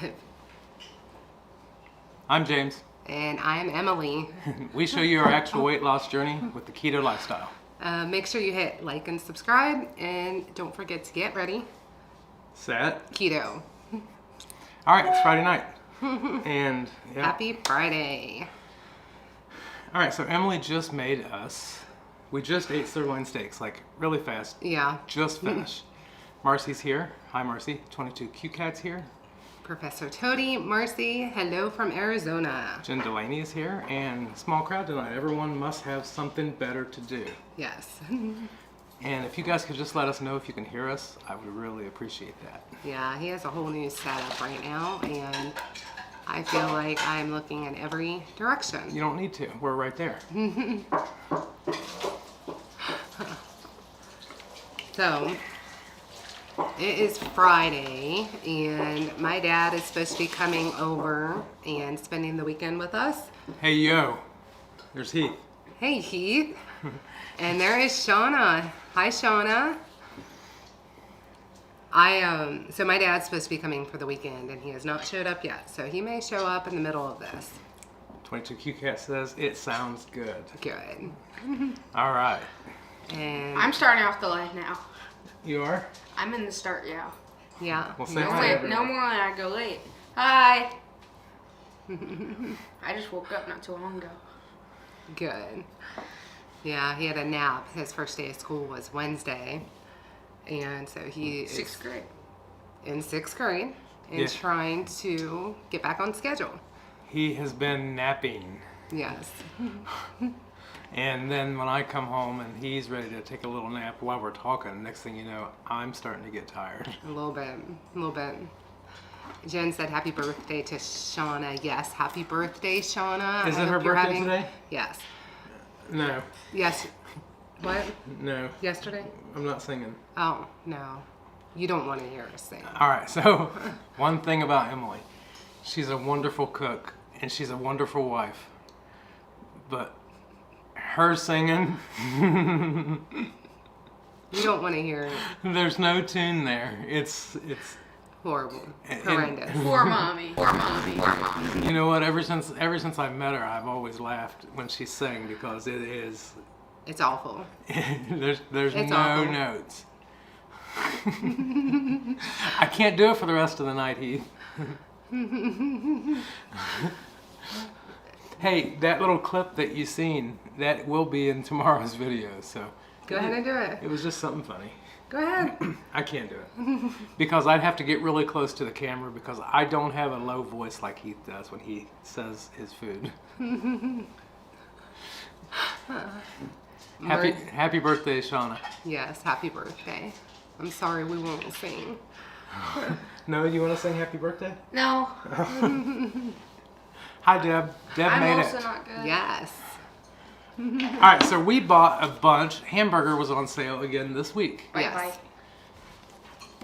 live. I'm James. And I'm Emily. We show you our actual weight loss journey with the keto lifestyle. Make sure you hit like and subscribe, and don't forget to get ready. Set. Keto. All right, it's Friday night. And yeah. Happy Friday. All right, so Emily just made us, we just ate sirloin steaks, like really fast. Yeah. Just finished. Marcy's here. Hi, Marcy. 22 Q-Cats here. Professor Toady, Marcy, hello from Arizona. Jen Delaney is here, and small crowd tonight. Everyone must have something better to do. Yes. And if you guys could just let us know if you can hear us, I would really appreciate that. Yeah, he has a whole new setup right now, and I feel like I'm looking in every direction. You don't need to. We're right there. So, it is Friday, and my dad is supposed to be coming over and spending the weekend with us. Hey, yo. There's Heath. Hey, Heath. And there is Shawna. Hi, Shawna. So my dad's supposed to be coming for the weekend, and he has not showed up yet. So he may show up in the middle of this. 22 Q-Cat says, it sounds good. Good. All right. And I'm starting off the leg now. You are? I'm in the start, yeah. yeah. Well, say no, hi, Wait, everyone. no more than I go late. Hi. I just woke up not too long ago. Good. Yeah, he had a nap. His first day of school was Wednesday. And so he is Sixth grade. in sixth grade and Yeah. trying to get back on schedule. He has been napping. Yes. And then when I come home and he's ready to take a little nap while we're talking, next thing you know, I'm starting to get tired. A little bit. Jen said happy birthday to Shawna. Yes, happy birthday, Shawna. Is I it her hope you're birthday today? Yes. No, Yes. What? no, Yesterday? I'm not singing. Oh, no. You don't want to hear us sing. All right, so one thing about Emily, she's a wonderful cook and she's a wonderful wife, but her singing, You don't want to hear it. there's no tune there. It's Horrible. And- Horrendous. Poor mommy. you know what? Ever since I met her, I've always laughed when she sang because it is It's awful. there's It's no awful. notes. I can't do it for the rest of the night, Heath. Hey, that little clip that you seen, that will be in tomorrow's video. So Go ahead and do it it. was just something funny. Go ahead. I can't do it because I'd have to get really close to the camera because I don't have a low voice like Heath does when he says his food. Happy birthday, Shawna. Yes, happy birthday. I'm sorry we won't sing. No, you want to sing happy birthday? No, Hi, Deb. Deb I'm made also it. not good. Yes. All right, so we bought a bunch. Hamburger was on sale again this week. Yes. Bye.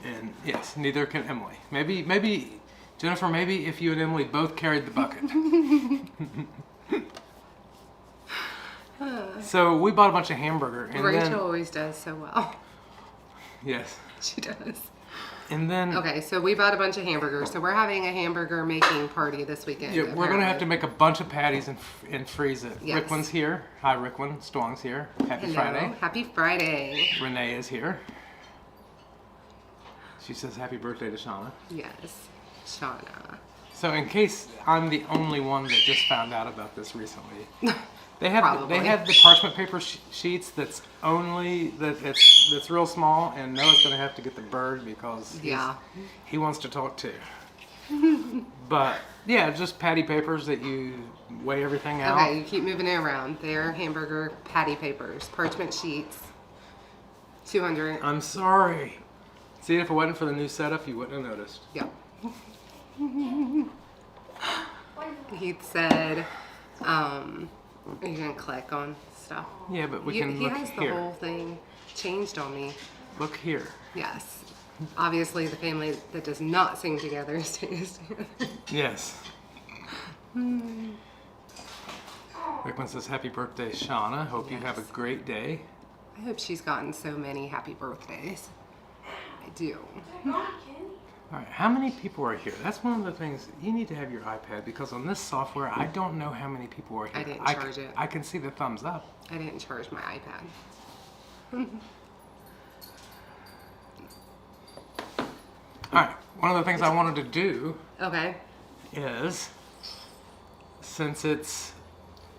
And yes, neither can Emily. Maybe, Jennifer, maybe if you and Emily both carried the bucket. So we bought a bunch of hamburger. And Rachel then, always does so well. yes. She does. And then Okay, so we bought a bunch of hamburgers. So we're having a hamburger making party this weekend. yeah, we're going to have to make a bunch of patties and freeze it. Yes. Rickwin's here. Hi, Rickwin. Stwong's here. Happy Hello. Friday. Happy Friday. Renee is here. She says happy birthday to Shawna. Yes. Shawna. So in case I'm the only one that just found out about this recently, they have Probably. the parchment paper sheets that's real small, and Noah's gonna have to get the bird because he wants to talk too. But yeah, just patty papers that you weigh everything out. Okay, you keep moving it around. They're hamburger patty papers, parchment sheets. 200. I'm sorry. See, if it wasn't for the new setup, you wouldn't have noticed. Yep. Heath said, you can click on stuff. Yeah, but we He can look has the here. whole thing changed on me. Look here. Yes. Obviously, the family that does not sing together stays together. Yes. Rickman says, happy birthday, Shawna. Hope you have a great day. I hope she's gotten so many happy birthdays. I do. All right, how many people are here? That's one of the things. You need to have your iPad because on this software, I don't know how many people are here. I didn't charge it. I can see the thumbs up. I didn't charge my iPad. All right, one of the things I wanted to do Okay. is, since it's,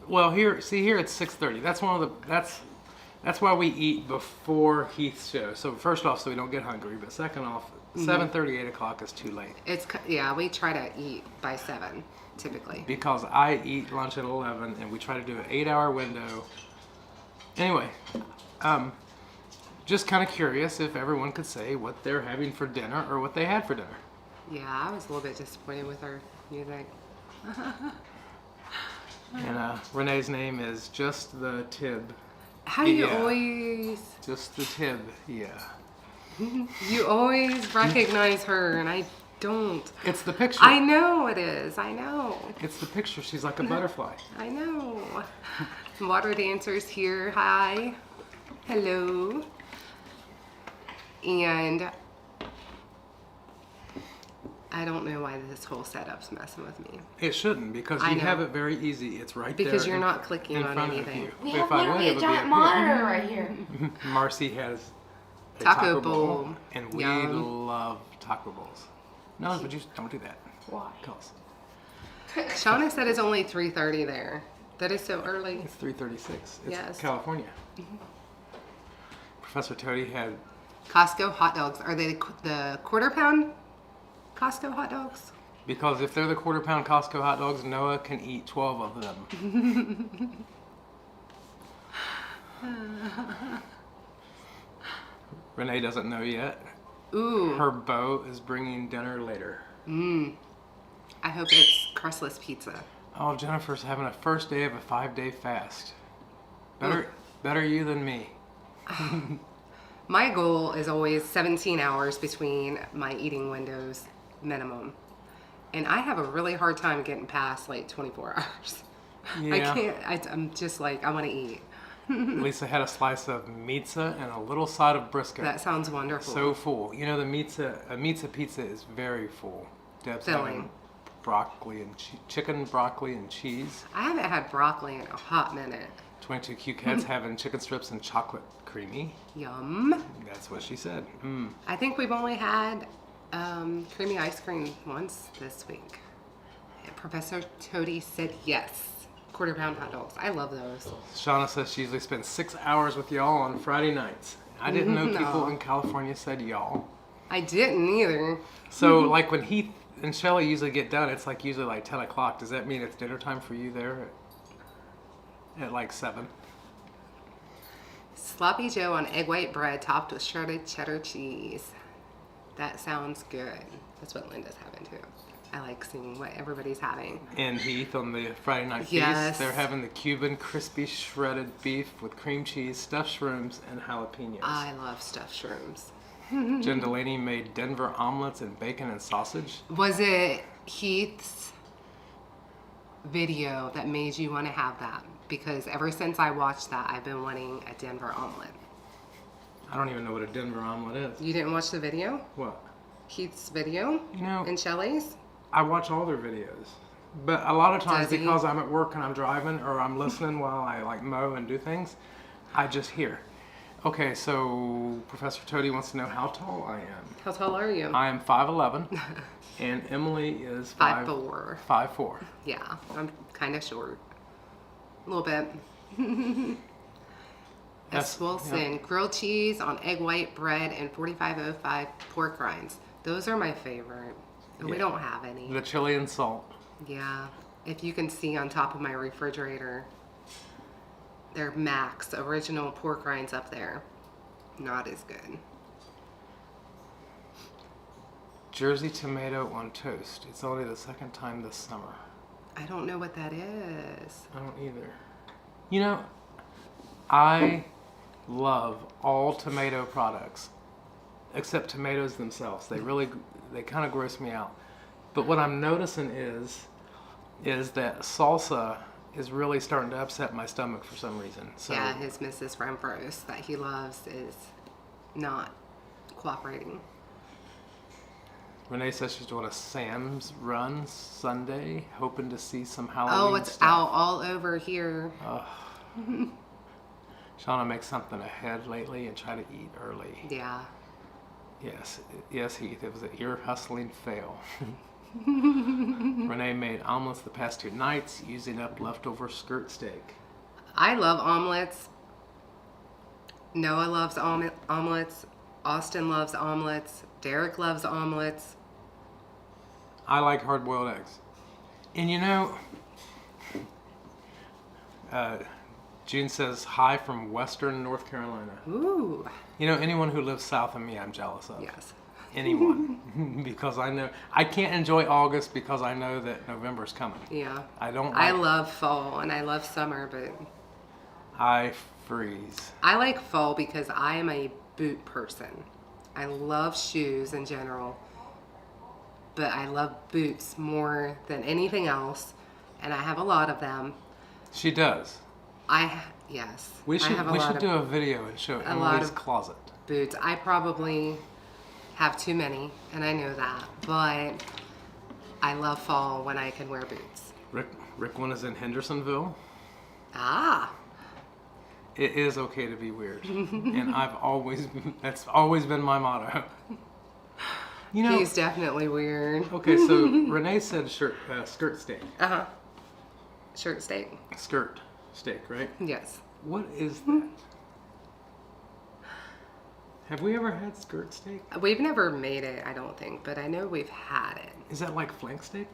well, here it's 6:30. That's one of the, that's why we eat before Heath's show. So first off, so we don't get hungry, but second off, 7:30, 8 o'clock is too late. Yeah, we try to eat by 7, typically. Because I eat lunch at 11, and we try to do an 8-hour window. Anyway, just kind of curious if everyone could say what they're having for dinner or what they had for dinner. Yeah, I was a little bit disappointed with our music. And Renee's name is Just the Tib. How do you Yeah. always... Just the Tib, yeah. You always recognize her, and I don't. It's the picture. I know it is. I know. It's the picture. She's like a butterfly. I know. Water dancers here. Hi. Hello. And I don't know why this whole setup's messing with me. It shouldn't, because I you know. have it very easy. It's right there. Because you're not clicking in on front anything. Of you. We If have I would, literally it a would be giant up monitor right here. here. Marcy has a Taco bowl. and we Yum. love taco bowls. No, but you don't do that. Why? Cause Shawna said it's only 3:30 there. That is so early. it's 3:36. It's Yes. California. Professor Toady had Costco hot dogs. Are they the quarter pound Costco hot dogs? because if they're the quarter pound Costco hot dogs, Noah can eat 12 of them. Renee doesn't know yet. Ooh. Her beau is bringing dinner later. I hope it's crustless pizza. Oh, Jennifer's having a first day of a 5-day fast. Better you than me. My goal is always 17 hours between my eating windows minimum. And I have a really hard time getting past like 24 hours. Yeah. I can't, I'm just like, I want to eat. Lisa had a slice of pizza and a little side of brisket. That sounds wonderful. So full. You know, a pizza pizza is very full. Deb's Filling. having broccoli and chicken, broccoli, and cheese. I haven't had broccoli in a hot minute. 22 Cute Cats having chicken strips and chocolate creamy. Yum. That's what she said. I think we've only had creamy ice cream once this week. And Professor Toady said yes. Quarter pound hot dogs. I love those. Shawna says she usually spends 6 hours with y'all on Friday nights. I didn't know people No. in California said y'all. I didn't either. So like when Heath and Shelly usually get done, it's like usually like 10 o'clock. Does that mean it's dinner time for you there at like 7? Sloppy Joe on egg white bread topped with shredded cheddar cheese. That sounds good. That's what Linda's having too. I like seeing what everybody's having. And Heath on the Friday night feast, Yes. they're having the Cuban crispy shredded beef with cream cheese, stuffed shrooms, and jalapenos. I love stuffed shrooms. Jen Delaney made Denver omelets and bacon and sausage. Was it Heath's video that made you want to have that? Because ever since I watched that, I've been wanting a Denver omelet. I don't even know what a Denver omelet is. You didn't watch the video? What? Heath's video? You know, And Shelly's? I watch all their videos. But a lot of times Does he? because I'm at work and I'm driving or I'm listening while I like mow and do things, I just hear. Okay, so Professor Toady wants to know how tall I am. How tall are you? I am 5'11", and Emily is 5'4". 5'4". Yeah, I'm kind of short. A little bit. Yes, S. Wilson, grilled cheese on egg white bread and 4505 pork rinds. Those are my favorite. And we Yeah. don't have any. The chili and salt. Yeah. If you can see on top of my refrigerator, they're Max original pork rinds up there. Not as good. Jersey tomato on toast. It's only the second time this summer. I don't know what that is. I don't either. You know, I love all tomato products except tomatoes themselves. They kind of gross me out. But what I'm noticing is that salsa is really starting to upset my stomach for some reason. So Yeah, his Mrs. Rembros that he loves is not cooperating. Renee says she's doing a Sam's run Sunday, hoping to see some Halloween Oh, it's stuff. out all over here. Shawna makes something ahead lately and try to eat early. Yeah. Yes, Heath. It was an ear-hustling fail. Renee made omelets the past 2 nights using up leftover skirt steak. I love omelets. Noah loves omelets. Austin loves omelets. Derek loves omelets. I like hard-boiled eggs. And you know, June says hi from Western North Carolina. Ooh. You know, anyone who lives south of me, I'm jealous of. Yes. Anyone. Because I know, I can't enjoy August because I know that November's coming. Yeah. I love fall and I love summer, but I freeze. I like fall because I am a boot person. I love shoes in general, but I love boots more than anything else, and I have a lot of them. She does. Yes. We I have should do a video and show a lot Emily's of closet. boots. I probably have too many, and I know that, but I love fall when I can wear boots. Rick one is in Hendersonville. Ah. It is okay to be weird, and that's always been my motto. You know, He's definitely weird. okay, so Renee said skirt steak. Uh-huh. Shirt steak? Skirt steak, right? Yes. What is that? Have we ever had skirt steak? We've never made it, I don't think, but I know we've had it. Is that like flank steak?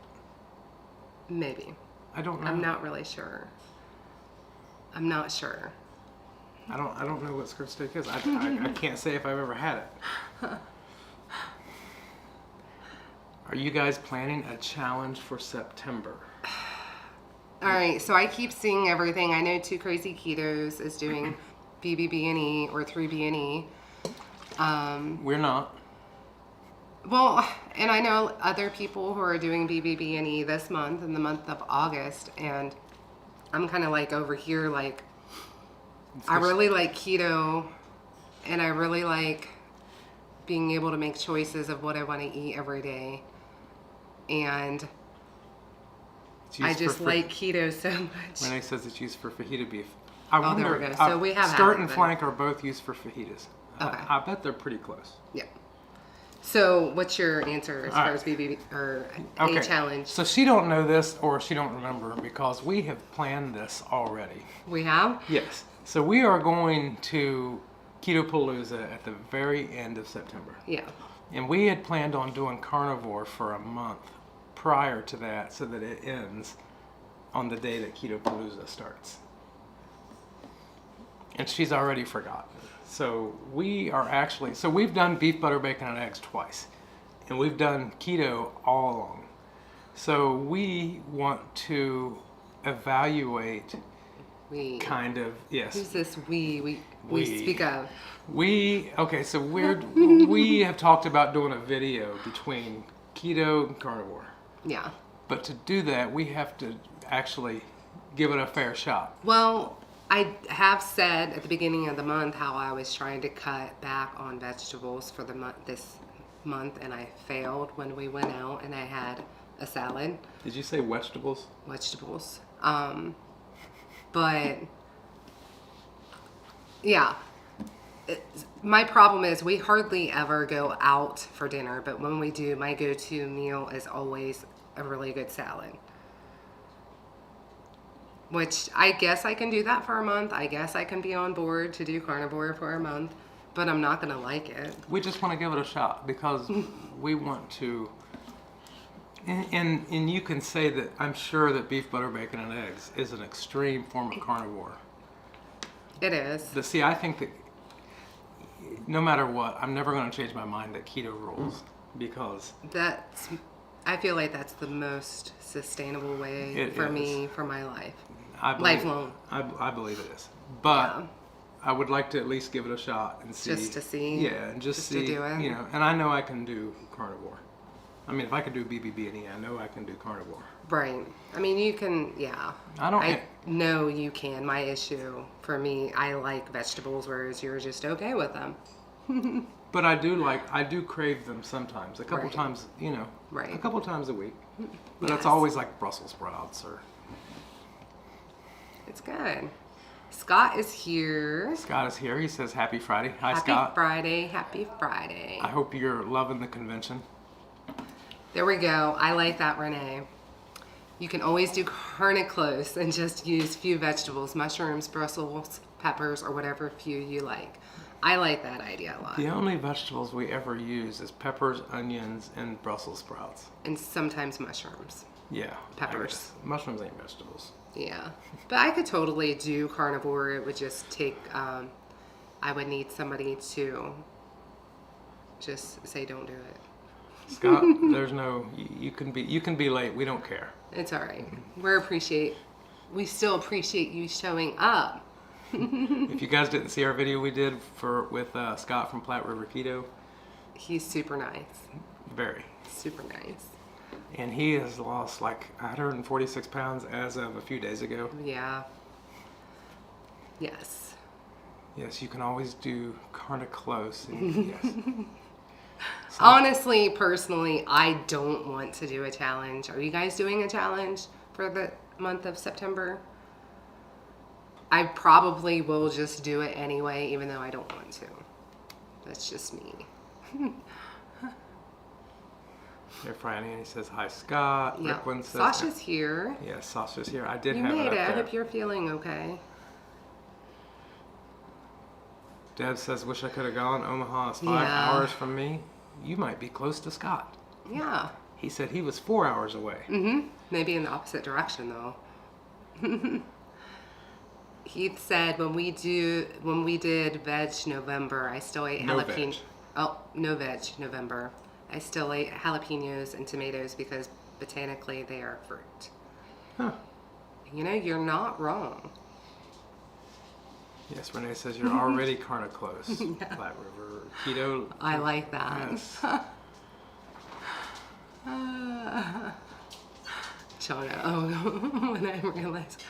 Maybe. I don't know. I'm not really sure. I'm not sure. I don't know what skirt steak is. I can't say if I've ever had it. Are you guys planning a challenge for September? All right, so I keep seeing everything. I know Two Crazy Ketos is doing BBB&E or 3B&E. We're not. Well, and I know other people who are doing BBB&E this month, in the month of August, and I'm kind of like over here, like, I really like keto, and I really like being able to make choices of what I want to eat every day, and I just like keto so much. Renee says it's used for fajita beef. Oh, there we go. So we have skirt had it and then. flank are both used for fajitas. Okay. I bet they're pretty close. Yeah. So what's your answer as All far right. as BBB or Okay. a challenge? So she don't know this or she don't remember because we have planned this already. We have? Yes. So we are going to Keto-Palooza at the very end of September. Yeah. And we had planned on doing carnivore for a month prior to that so that it ends on the day that Keto-Palooza starts. And she's already forgotten. So we've done beef, butter, bacon, and eggs twice. And we've done keto all along. So we want to evaluate We. kind of, yes. Who's this we speak of? We have talked about doing a video between keto and carnivore. Yeah. But to do that, we have to actually give it a fair shot. Well, I have said at the beginning of the month how I was trying to cut back on vegetables for this month, and I failed when we went out and I had a salad. Did you say vegetables? Vegetables. But yeah, my problem is we hardly ever go out for dinner, but when we do, my go-to meal is always a really good salad. Which I guess I can do that for a month. I guess I can be on board to do carnivore for a month, but I'm not gonna like it. We just want to give it a shot because we want to. And you can say that I'm sure that beef, butter, bacon, and eggs is an extreme form of carnivore. It is. But see, I think that no matter what, I'm never going to change my mind that keto rules because I feel like that's the most sustainable way It for is. me, for my life. I believe, Lifelong. I believe it is. But Yeah. I would like to at least give it a shot and see. Just to see? Yeah, and just Just to see. do it? You know, and I know I can do carnivore. I mean, if I could do BBB&E, I know I can do carnivore. Right. I mean, you can, yeah. I know you can. My issue, for me, I like vegetables, whereas you're just okay with them. But I do crave them sometimes. A couple times, Right. a couple times a week. But Yes. it's always like Brussels sprouts or... It's good. Scott is here. Scott is here. He says, Happy Friday. Hi, Happy Scott. Friday. Happy Friday. I hope you're loving the convention. There we go. I like that, Renee. You can always do carne close and just use few vegetables, mushrooms, Brussels peppers, or whatever few you like. I like that idea a lot. The only vegetables we ever use is peppers, onions, and Brussels sprouts. And sometimes mushrooms. Yeah. Peppers. Mushrooms ain't vegetables. Yeah. But I could totally do carnivore. It would just take, I would need somebody to just say don't do it. Scott, there's no, you can be late. We don't care. It's all right. We still appreciate you showing up. If you guys didn't see our video we did with Scott from Platte River Keto, He's super nice. very. Super nice. And he has lost like 146 pounds as of a few days ago. Yeah. Yes. Yes, you can always do carne close. And yes. So, Honestly, personally, I don't want to do a challenge. Are you guys doing a challenge for the month of September? I probably will just do it anyway, even though I don't want to. That's just me. Here, Franny, and he says, Hi, Scott. Yeah. Ricklin says, Sasha's here. Yes, Sasha's here. I did You have made it it. up I there. hope you're feeling okay. Deb says, wish I could have gone. Omaha is 5 Yeah. hours from me. You might be close to Scott. Yeah. He said he was 4 hours away. Mm-hmm. Maybe in the opposite direction, though. Heath said when we did Veg November, I still ate No jalapeno. veg. Oh, no veg November. I still ate jalapenos and tomatoes because botanically they are fruit. Huh. You know, you're not wrong. Yes, Renee says you're already carne close. Platte River Keto. I like that. Yes. Shawna, oh, when I realized.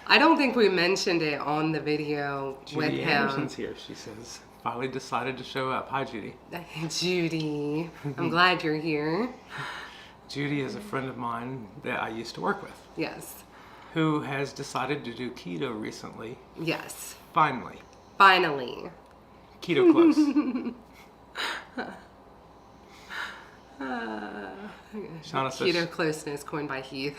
I don't think we mentioned it on the video with Judy him. Anderson's here. She says, finally decided to show up. Hi, Judy. Judy, I'm glad you're here. Judy is a friend of mine that I used to work with, Yes. who has decided to do keto recently. Yes. Finally. Finally. Keto close. Shawna says, Keto closeness coined by Heath.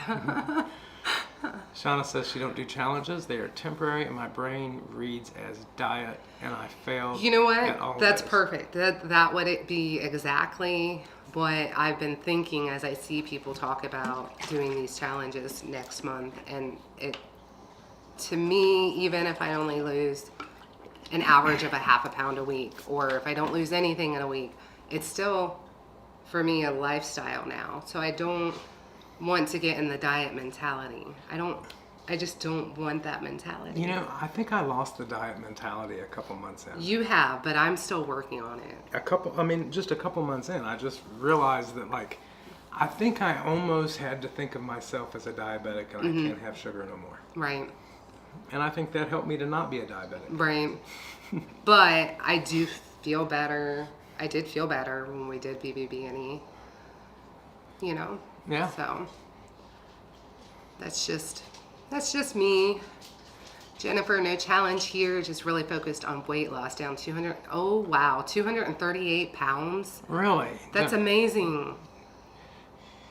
Shawna says she don't do challenges. They are temporary, and my brain reads as diet, and I failed. You know at all what? That's those. perfect. That would it be exactly what I've been thinking as I see people talk about doing these challenges next month. And it, to me, even if I only lose an average of a half a pound a week, or if I don't lose anything in a week, it's still, for me, a lifestyle now. So I don't want to get in the diet mentality. I just don't want that mentality. You know, I think I lost the diet mentality a couple months in. You have, but I'm still working on it. Just a couple months in, I just realized that, like, I think I almost had to think of myself as a diabetic and I can't have sugar no more. Right. And I think that helped me to not be a diabetic. Right. But I do feel better. I did feel better when we did BBB&E. You know? Yeah. So that's just me. Jennifer, no challenge here, just really focused on weight loss, down 238 pounds. Really? That's amazing.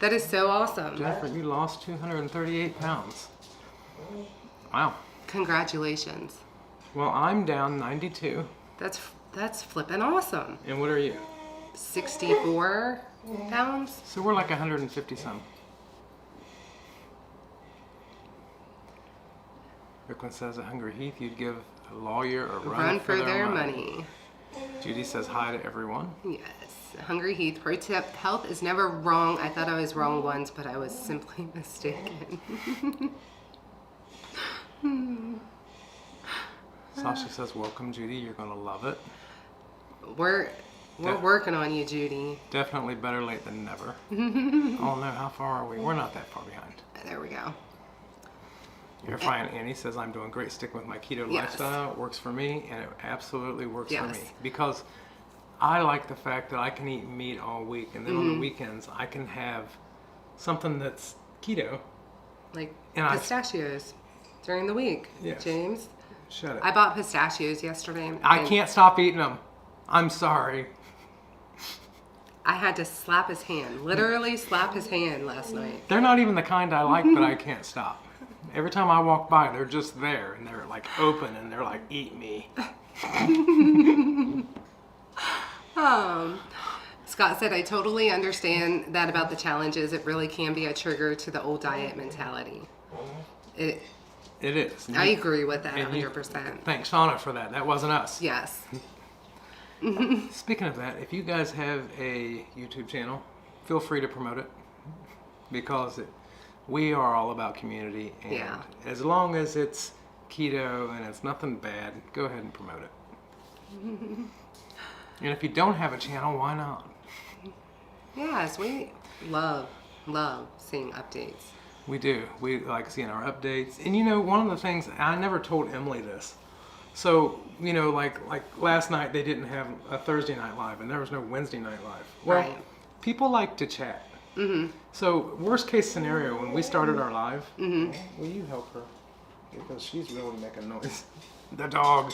That is so awesome. Jennifer, you lost 238 pounds. Wow. Congratulations. Well, I'm down 92. That's flippin' awesome. And what are you? 64 pounds? So we're like 150 some. Ricklin says at Hungry Heath, you'd give a lawyer a Run for their money. Judy says hi to everyone. Yes. Hungry Heath, pro tip, health is never wrong. I thought I was wrong once, but I was simply mistaken. Sasha says, welcome, Judy. You're going to love it. We're working on you, Judy. Definitely better late than never. Oh, no. How far are we? We're not that far behind. There we go. You're fine. Annie says, I'm doing great sticking with my keto Yes. lifestyle. It works for me, and it absolutely works for Yes. me. Because I like the fact that I can eat meat all week, and then on the weekends I can have something that's keto. Like And pistachios during the week, Yes. James. Shut it. I bought pistachios yesterday. I and can't stop eating them. I'm sorry. I had to slap his hand, literally slap his hand last night. They're not even the kind I like, but I can't stop. Every time I walk by, they're just there, and they're like open, and they're like, eat me. Scott said, I totally understand that about the challenges. It really can be a trigger to the old diet mentality. It is. I agree with that And you- 100%. Thanks, Shawna, for that. That wasn't us. Yes. Speaking of that, if you guys have a YouTube channel, feel free to promote it, because we are all about community, and Yeah. as long as it's keto and it's nothing bad, go ahead and promote it. And if you don't have a channel, why not? Yes, we love seeing updates. We do. We like seeing our updates. And you know, one of the things, I never told Emily this. So, you know, like last night they didn't have a Thursday night live, and there was no Wednesday night live. Well, Right. people like to chat. So, worst case scenario, when we started our live, will you help her? Because she's really making noise. The dog.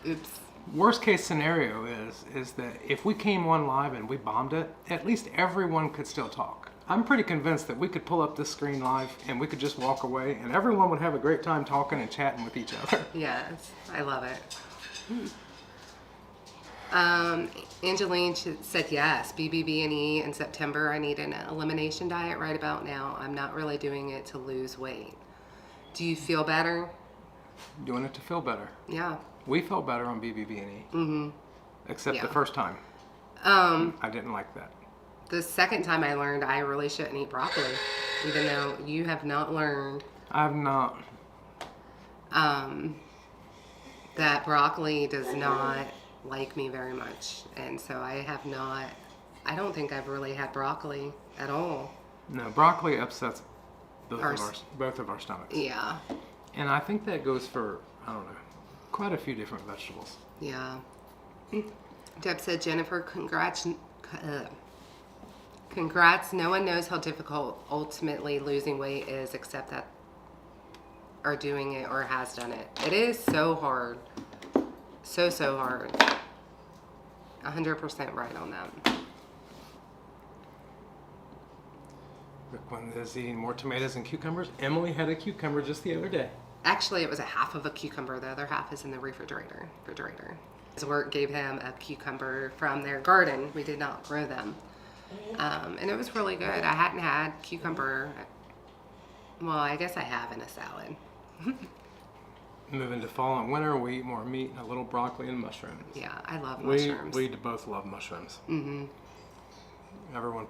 Oops. Worst case scenario is that if we came on live and we bombed it, at least everyone could still talk. I'm pretty convinced that we could pull up this screen live and we could just walk away, and everyone would have a great time talking and chatting with each other. Yes, I love it. Angeline said yes, BBB&E in September. I need an elimination diet right about now. I'm not really doing it to lose weight. Do you feel better? Doing it to feel better. Yeah. We felt better on BBB&E. Except Yeah. the first time. I didn't like that. The second time I learned I really shouldn't eat broccoli, even though you have not learned I've not. that broccoli does not like me very much. And so I don't think I've really had broccoli at all. No, broccoli upsets both Ours. of our stomachs. Yeah. And I think that goes for, I don't know, quite a few different vegetables. Yeah. Deb said, Jennifer, congrats. Congrats. No one knows how difficult ultimately losing weight is except that are doing it or has done it. It is so hard. So hard. 100% right on that. Rick one is eating more tomatoes and cucumbers. Emily had a cucumber just the other day. Actually, it was a half of a cucumber. The other half is in the refrigerator. His work gave him a cucumber from their garden. We did not grow them. And it was really good. I hadn't had cucumber. Well, I guess I have in a salad. Moving to fall and winter, we eat more meat and a little broccoli and mushrooms. Yeah, I love mushrooms. We both love mushrooms. Mm-hmm. Everyone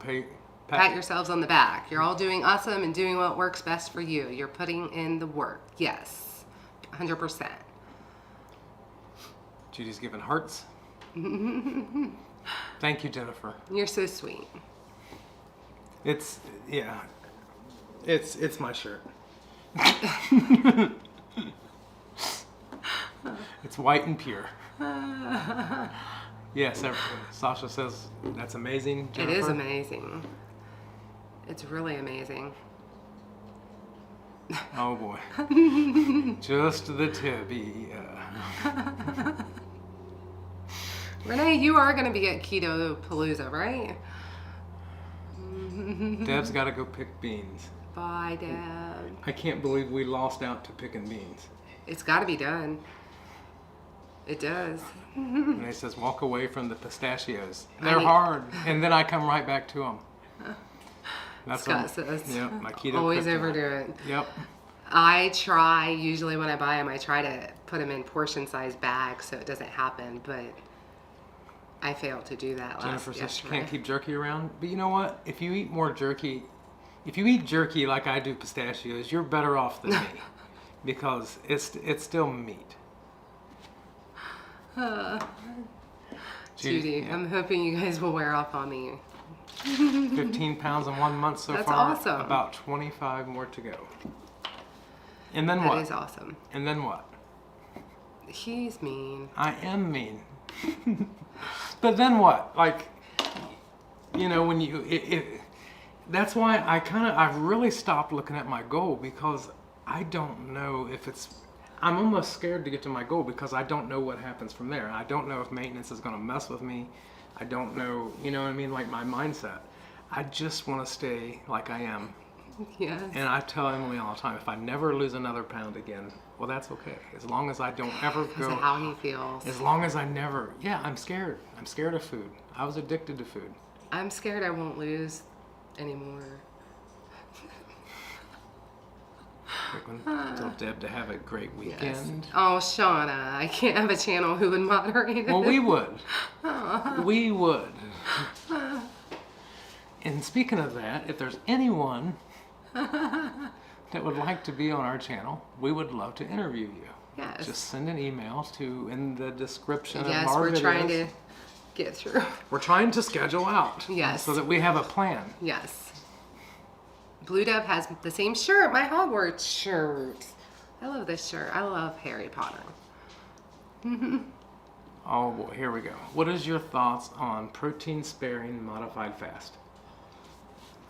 Pat yourselves on the back. You're all doing awesome and doing what works best for you. You're putting in the work. Yes, 100%. Judy's giving hearts. Thank you, Jennifer. You're so sweet. It's my shirt. It's white and pure. Yes, Sasha says that's amazing, Jennifer. It is amazing. It's really amazing. Oh boy. Just the tibia. Renee, you are going to be at Keto Palooza, right? Deb's got to go pick beans. Bye, Deb. I can't believe we lost out to picking beans. It's got to be done. It does. And he says, walk away from the pistachios. They're hard. And then I come right back to them. That's Scott says. Yep, my keto Always kryptonite. overdo it. Yep. I try, usually when I buy them, I try to put them in portion-sized bags so it doesn't happen, but I failed to do that Jennifer says she yesterday. can't keep jerky around. But you know what? If you eat more jerky, if you eat jerky like I do pistachios, you're better off than me. Because it's still meat. Judy, yeah. I'm hoping you guys will wear off on me. 15 pounds in 1 month so That's far. awesome. About 25 more to go. And then That what? is awesome. And then what? He's mean. I am mean. But then what? Like, when that's why I've really stopped looking at my goal, because I don't know if I'm almost scared to get to my goal because I don't know what happens from there. I don't know if maintenance is going to mess with me. I don't know, you know what I mean? Like my mindset. I just want to stay like I am. Yes. And I tell Emily all the time, if I never lose another pound again, well, that's okay. As long as I don't ever Because go. of how he feels. As long as I never. Yeah, I'm scared. I'm scared of food. I was addicted to food. I'm scared I won't lose anymore. We're going to tell Deb to have a great weekend. Yes. Oh, Shawna, I can't have a channel who would moderate it. Well, we would. We would. And speaking of that, if there's anyone that would like to be on our channel, we would love to interview you. Yes. Just send an email in the description of our Yes, we're videos. trying to get through. We're trying to schedule out. Yes. So that we have a plan. Yes. Blue Dove has the same shirt, my Hogwarts shirt. I love this shirt. I love Harry Potter. Oh boy, here we go. What is your thoughts on protein sparing modified fast?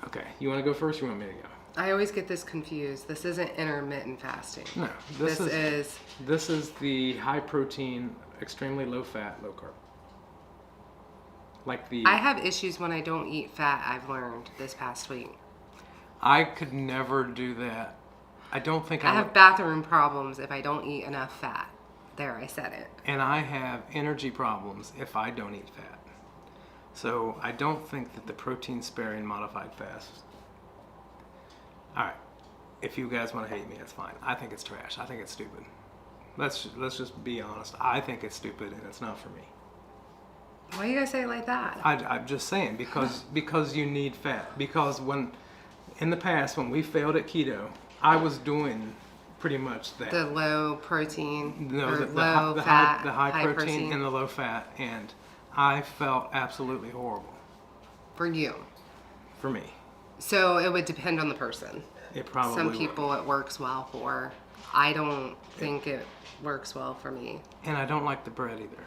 Okay, you want to go first or you want me to go? I always get this confused. This isn't intermittent fasting. No, This is the high protein, extremely low fat, low carb. Like the I have issues when I don't eat fat, I've learned this past week. I could never do that. I don't think I have bathroom problems if I don't eat enough fat. There, I said it. And I have energy problems if I don't eat fat. So I don't think that the protein sparing modified fast. All right, if you guys want to hate me, that's fine. I think it's trash. I think it's stupid. Let's just be honest. I think it's stupid and it's not for me. Why you guys say it like that? I'm just saying because you need fat. Because in the past when we failed at keto, I was doing pretty much that. The low protein, No, or the low high, fat, the high protein and the low fat, and I felt absolutely horrible. For you. For me. So it would depend on the person. It probably Some would. people it works well for. I don't think it works well for me. And I don't like the bread either.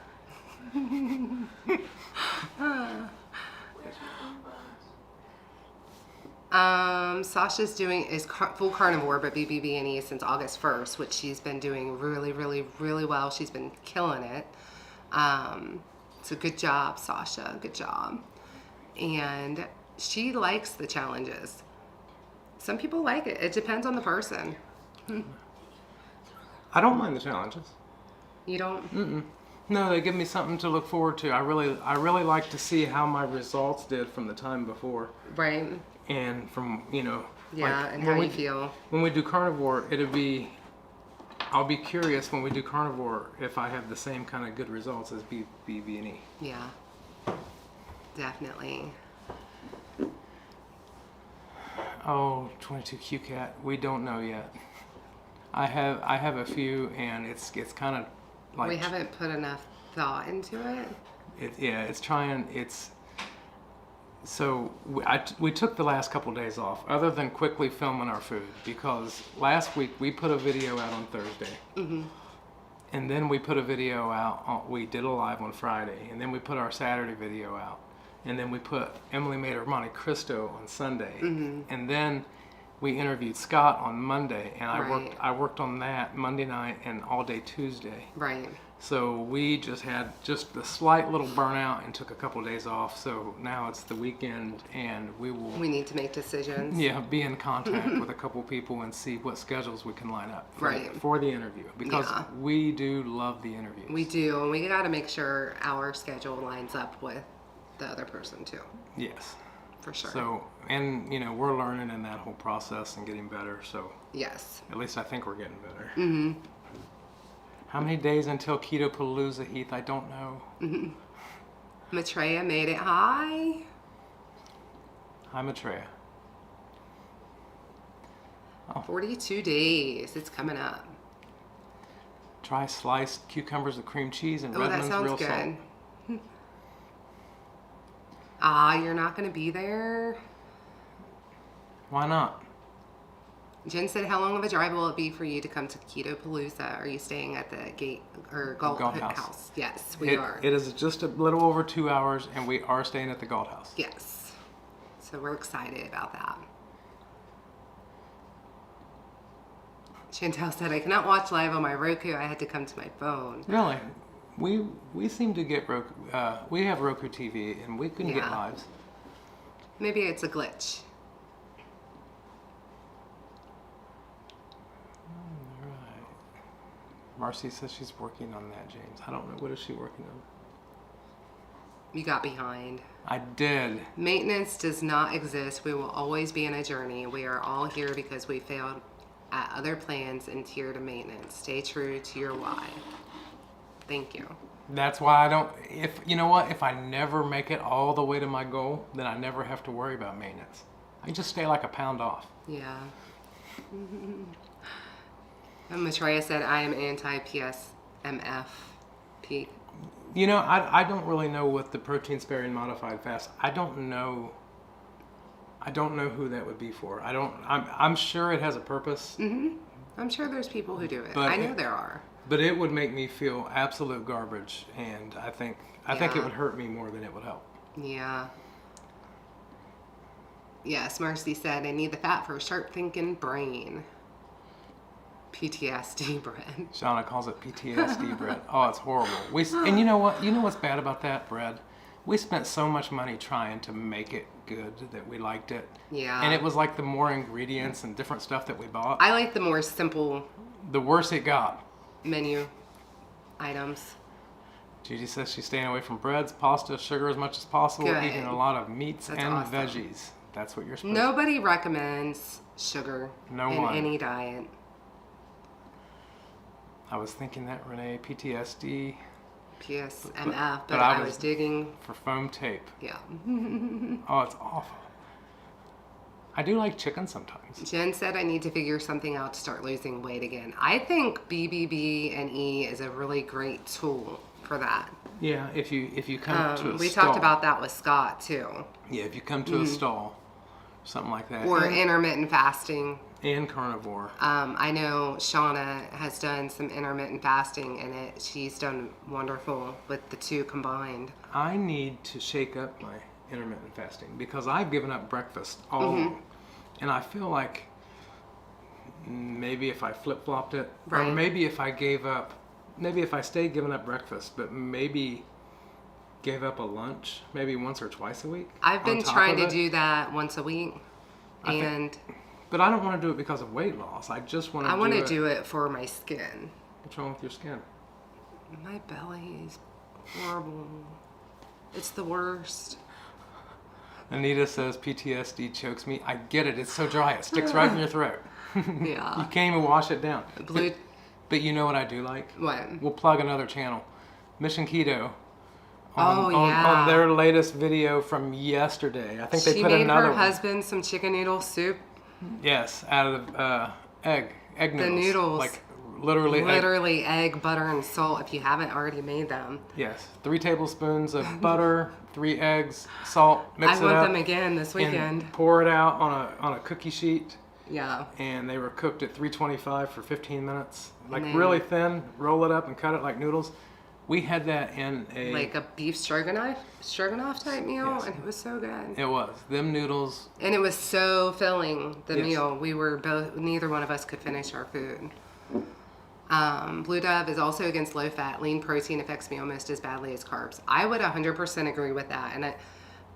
Sasha's is full carnivore, but BBB&E since August 1st, which she's been doing really, really, really well. She's been killing it. So good job, Sasha. Good job. And she likes the challenges. Some people like it. It depends on the person. I don't mind the challenges. You don't? Mm-mm. No, they give me something to look forward to. I really like to see how my results did from the time before. Right. And from, Yeah, like and how you feel. When we do carnivore, I'll be curious when we do carnivore if I have the same kind of good results as BB&E. Yeah. Definitely. Oh, 22 QCat. We don't know yet. I have a few, and it's kind of like We haven't put enough thought into it. So we took the last couple days off, other than quickly filming our food, because last week we put a video out on Thursday, and then we put a video out. We did a live on Friday, and then we put our Saturday video out, and then Emily made her Monte Cristo on Sunday, and then we interviewed Scott on Monday, and I worked on that Monday night and all day Tuesday. Right. So we just had just a slight little burnout and took a couple of days off. So now it's the weekend, and we need to make decisions. Yeah, be in contact with a couple people and see what schedules we can line up Right. for the interview, because we do love the interviews. We do, and we got to make sure our schedule lines up with the other person too. Yes. For sure. So, and we're learning in that whole process and getting better. So yes. at least I think we're getting better. Mm-hmm. How many days until Keto Palooza, Heath? I don't know. Mm-hmm. Maitreya made it. Hi. Hi, Maitreya. 42 days. It's coming up. Try sliced cucumbers with cream cheese and Oh, that Redmond's sounds real good. salt. You're not going to be there? Why not? Jen said, how long of a drive will it be for you to come to Keto Palooza? Are you staying at the Galt House? Yes, we are. It is just a little over 2 hours, and we are staying at the Galt House. Yes. So we're excited about that. Chantel said, I cannot watch live on my Roku. I had to come to my phone. Really? We seem to get Roku. We have Roku TV, and we couldn't get lives. Maybe it's a glitch. Marcy says she's working on that, James. I don't know. What is she working on? You got behind. I did. Maintenance does not exist. We will always be in a journey. We are all here because we failed at other plans and here to maintenance. Stay true to your why. Thank you. That's why I don't, if I never make it all the way to my goal, then I never have to worry about maintenance. I just stay like a pound off. Yeah. Maitreya said, I am anti-PSMF. I don't really know what the protein sparing modified fast. I don't know who that would be for. I'm sure it has a purpose. Mm-hmm. I'm sure there's people who do it. But I know there are. But it would make me feel absolute garbage, and I think it would hurt me more than it would help. Yeah. Yes, Marcy said, I need the fat for a sharp thinking brain. PTSD bread. Shawna calls it PTSD bread. Oh, it's horrible. And you know what? You know what's bad about that bread? We spent so much money trying to make it good that we liked it. Yeah. And it was like the more ingredients and different stuff that we bought. I like the more simple. The worse it got. Menu items. Gigi says she's staying away from breads, pasta, sugar as much as possible, Good. eating a lot of meats That's and awesome. veggies. That's what you're supposed Nobody recommends sugar in any diet. I was thinking that, Renee, PTSD. PSMF, but I was digging for foam tape. Yeah. Oh, it's awful. I do like chicken sometimes. Jen said I need to figure something out to start losing weight again. I think BBB and E is a really great tool for that. Yeah, if you come to a we stall. talked about that with Scott too. Yeah, if you come to a stall, something like that. Or intermittent fasting. And carnivore. I know Shawna has done some intermittent fasting, and she's done wonderful with the two combined. I need to shake up my intermittent fasting because I've given up breakfast all along. And I feel like maybe if I flip-flopped it, or maybe if I stayed giving up breakfast, but maybe gave up a lunch, maybe once or twice a week. I've been trying to do that once a week, but I don't want to do it because of weight loss. I just want to. I want to do it for my skin. What's wrong with your skin? My belly is horrible. It's the worst. Anita says PTSD chokes me. I get it. It's so dry. It sticks right in your throat. Yeah. You can't even wash it down. Blue. But you know what I do like? What? We'll plug another channel. Mission Keto. Yeah. On their latest video from yesterday. I think they put another one. She made her husband some chicken noodle soup. Yes, out of egg noodles. The noodles. Like literally egg, butter, and salt if you haven't already made them. Yes. 3 tablespoons of butter, 3 eggs, salt, mix it up. I want them again this weekend. And pour it out on a cookie sheet. Yeah. And they were cooked at 325 for 15 minutes. Like really thin, roll it up and cut it like noodles. We had that in like a beef stroganoff type meal, yes. And it was so good. It was. Them noodles. And it was so filling, the meal. We were neither one of us could finish our food. Blue Dove is also against low fat. Lean protein affects me almost as badly as carbs. I would 100% agree with that. And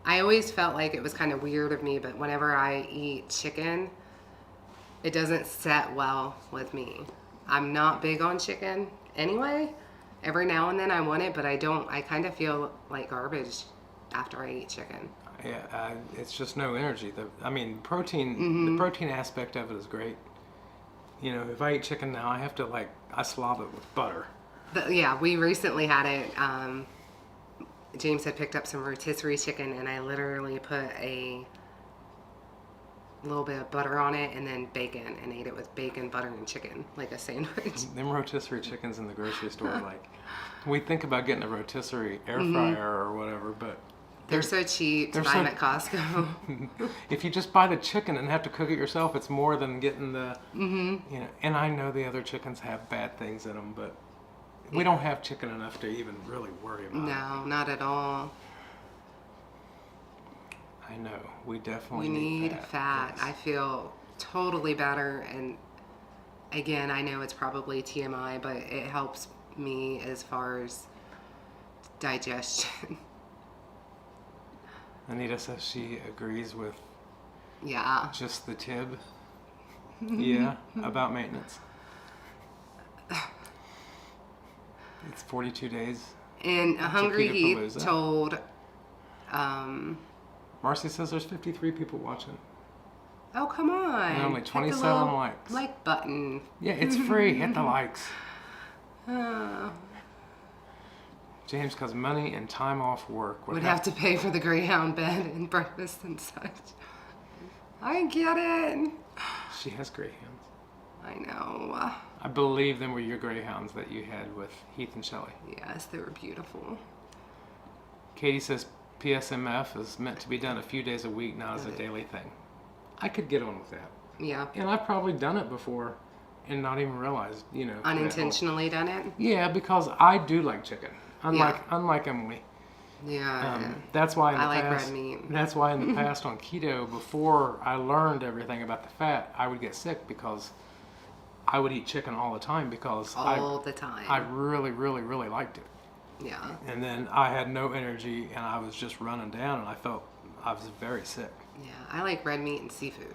I always felt like it was kind of weird of me, but whenever I eat chicken, it doesn't set well with me. I'm not big on chicken anyway. Every now and then I want it, but I don't. I kind of feel like garbage after I eat chicken. Yeah, it's just no energy. Protein. Mm-hmm. The protein aspect of it is great. You know, if I eat chicken now, I have to I slob it with butter. We recently had it. James had picked up some rotisserie chicken, and I literally put a little bit of butter on it and then bacon, and ate it with bacon, butter, and chicken like a sandwich. Them rotisserie chickens in the grocery store, we think about getting a rotisserie air fryer or whatever, but They're so cheap to buy them at Costco. If you just buy the chicken and have to cook it yourself, it's more than getting the, and I know the other chickens have bad things in them, but we don't have chicken enough to even really worry about it. No, not at all. I know. We definitely We need fat. Yes. I feel totally better. And again, I know it's probably TMI, but it helps me as far as digestion. Anita says she agrees with Yeah. just the tib. Yeah, about maintenance. It's 42 days. And Hungry Heath Keto-palooza. told, Marcy says there's 53 people watching. oh, come on. And only Hit the 27 little likes. like button. Yeah, it's free. Hit the likes. Oh, James, because money and time off work would have to pay for the Greyhound bed and breakfast and such. I get it. She has greyhounds. I know. I believe them were your greyhounds that you had with Heath and Shelley. Yes, they were beautiful. Katie says PSMF is meant to be done a few days a week, not as a daily thing. I could get on with that. Yeah. And I've probably done it before and not even realized, Unintentionally done it? Yeah, because I do like chicken. Unlike Emily. Yeah. That's why in the I like past, red meat. That's why in the past on keto, before I learned everything about the fat, I would get sick because I would eat chicken all the time because all the time. I really, really, really liked it. Yeah. And then I had no energy and I was just running down and I felt I was very sick. Yeah, I like red meat and seafood.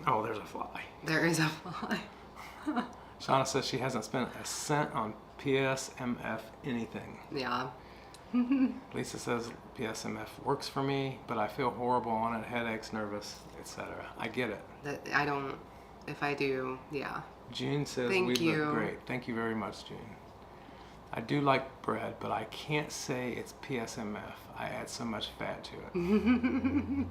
Oh, there's a fly. There is a fly. Shawna says she hasn't spent a cent on PSMF anything. Yeah. Lisa says PSMF works for me, but I feel horrible on it, headaches, nervous, etc. I get it. I don't, if I do, yeah. June says Thank we you. look great. Thank you very much, June. I do like bread, but I can't say it's PSMF. I add so much fat to it.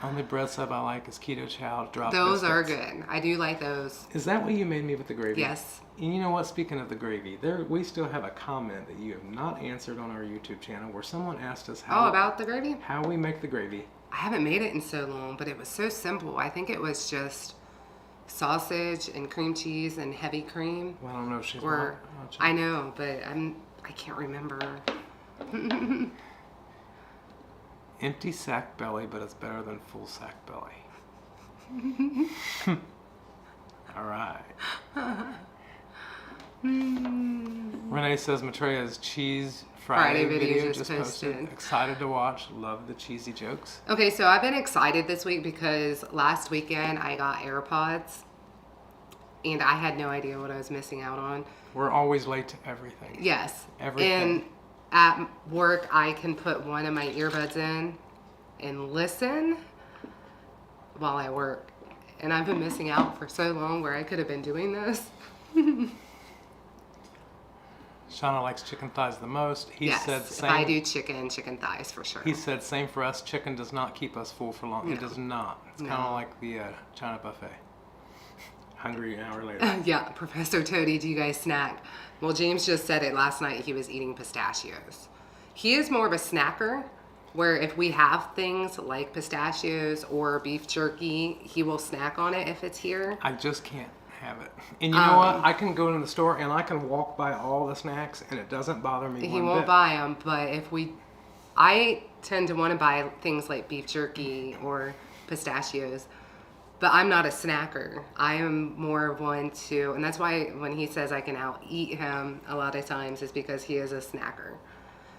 Only bread sub I like is keto chow drop Those are biscuits. good. I do like those. Is that what you made me with the gravy? Yes. And you know what? Speaking of the gravy, we still have a comment that you have not answered on our YouTube channel where someone asked us Oh, about the gravy? how we make the gravy. I haven't made it in so long, but it was so simple. I think it was just sausage and cream cheese and heavy cream. Well, I don't know if she's Or watching. I know, but I can't remember. Empty sack belly, but it's better than full sack belly. All right. Renee says Matreya's cheese Friday video just posted. Excited to watch. Love the cheesy jokes. Okay, so I've been excited this week because last weekend I got AirPods and I had no idea what I was missing out on. We're always late to everything. Yes. Everything. And at work, I can put one of my earbuds in and listen while I work. And I've been missing out for so long where I could have been doing this. Shawna likes chicken thighs the most. He Yes, said if same. I do chicken thighs for sure. He said same for us. Chicken does not keep us full for long. It No. does not. It's kind No. of like the China buffet. Hungry an hour later. Yeah, Professor Toady, do you guys snack? Well, James just said it last night. He was eating pistachios. He is more of a snacker, where if we have things like pistachios or beef jerky, he will snack on it if it's here. I just can't have it. And you know what? I can go into the store and I can walk by all the snacks and it doesn't bother me He one won't bit. buy them, but I tend to want to buy things like beef jerky or pistachios, but I'm not a snacker. I am more of one to, and that's why when he says I can out-eat him a lot of times is because he is a snacker.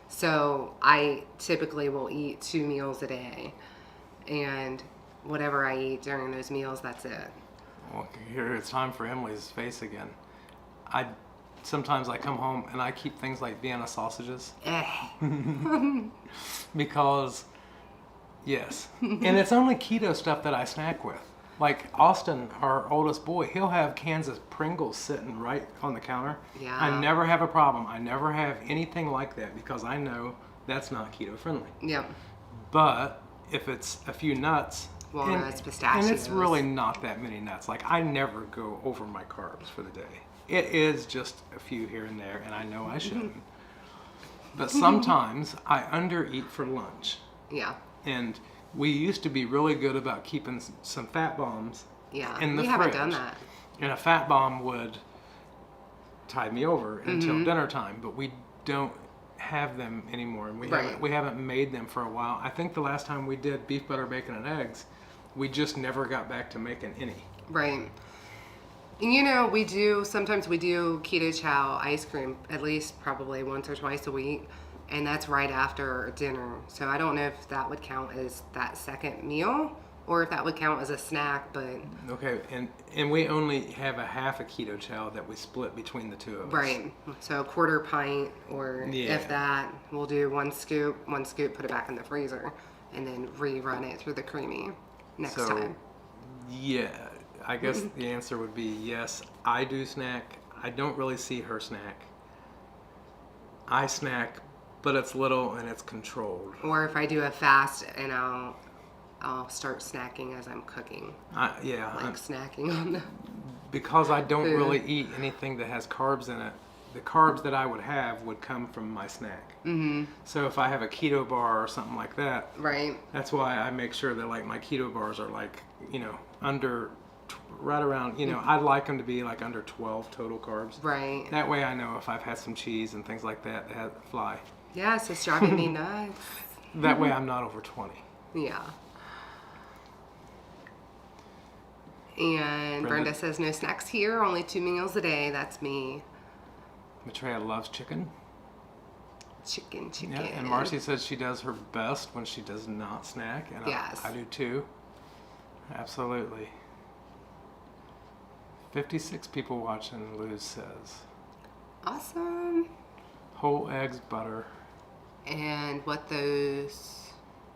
So I typically will eat 2 meals a day, and whatever I eat during those meals, that's it. Well, here it's time for Emily's face again. Sometimes I come home and I keep things like Vienna sausages because, yes, and it's only keto stuff that I snack with. Like Austin, our oldest boy, he'll have cans of Pringles sitting right on the counter. Yeah. I never have a problem. I never have anything like that because I know that's not keto friendly. Yep. But if it's a few nuts, Walnuts, pistachios. and it's really not that many nuts. Like I never go over my carbs for the day. It is just a few here and there, and I know I shouldn't. But sometimes I undereat for lunch. Yeah. And we used to be really good about keeping some fat bombs Yeah. in the We fridge. haven't done that. And a fat bomb would tide me over until dinner time, but we don't have them anymore, and we haven't made them for a while. I think the last time we did beef, butter, bacon, and eggs, we just never got back to making any. Right. And sometimes we do keto chow ice cream at least probably once or twice a week, and that's right after dinner. So I don't know if that would count as that second meal or if that would count as a snack, but... Okay, and we only have a half a keto chow that we split between the two of us. Right. So a quarter pint, or if that, we'll do one scoop, put it back in the freezer, and then rerun it through the creamy next time. Yeah, I guess the answer would be yes, I do snack. I don't really see her snack. I snack, but it's little and it's controlled. Or if I do a fast, and I'll start snacking as I'm cooking. Snacking on the... Because I don't food. really eat anything that has carbs in it, the carbs that I would have would come from my snack. Mm-hmm. So if I have a keto bar or something like that, Right. that's why I make sure that like my keto bars are like, under, right around, I'd like them to be like under 12 total carbs. Right. That way I know if I've had some cheese and things like that fly. Yes, it's driving me nuts. That way I'm not over 20. Yeah. And Brenda says, no snacks here, only 2 meals a day. That's me. Maitreya loves chicken. Chicken. Yeah, and Marcy says she does her best when she does not snack, and yes. I do too. Absolutely. 56 people watching, Luz says. Awesome. Whole eggs, butter. And what those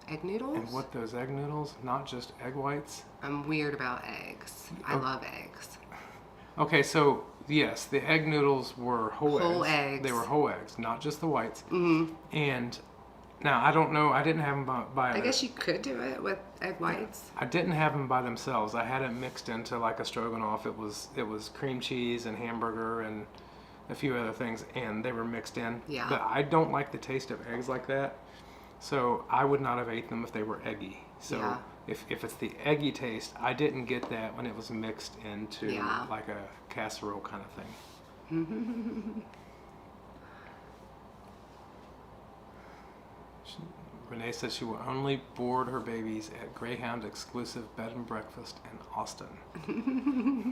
egg noodles? And what those egg noodles, not just egg whites. I'm weird about eggs. I love eggs. Okay, so yes, the egg noodles were whole eggs. They were whole eggs, not just the whites. Mm-hmm. And now I don't know. I didn't have them by. I guess you could do it with egg whites. I didn't have them by themselves. I had it mixed into like a stroganoff. It was cream cheese and hamburger and a few other things, and they were mixed in. Yeah. But I don't like the taste of eggs like that, so I would not have ate them if they were eggy. So yeah. if it's the eggy taste, I didn't get that when it was mixed into like a casserole kind of thing. Renee says she will only board her babies at Greyhound exclusive bed and breakfast in Austin.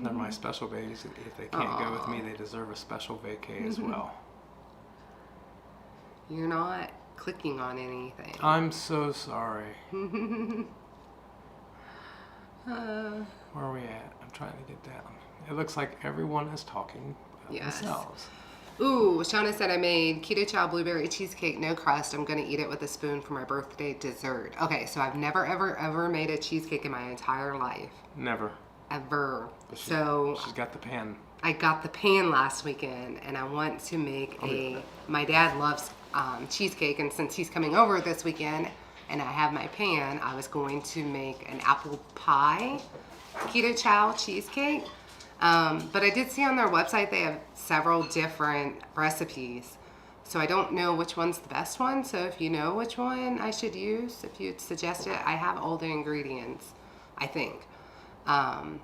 They're my special babies. If they can't go with me, they deserve a special vacay as well. You're not clicking on anything. I'm so sorry. Where are we at? I'm trying to get down. It looks like everyone is talking about themselves. Ooh, Shawna said I made keto chow blueberry cheesecake, no crust. I'm going to eat it with a spoon for my birthday dessert. Okay, so I've never, ever, ever made a cheesecake in my entire life. Never. Ever. She's got the pan. I got the pan last weekend, and I want to make my dad loves cheesecake, and since he's coming over this weekend and I have my pan, I was going to make an apple pie keto chow cheesecake. But I did see on their website they have several different recipes, so I don't know which one's the best one. So if you know which one I should use, if you'd suggest it, I have all the ingredients, I think. But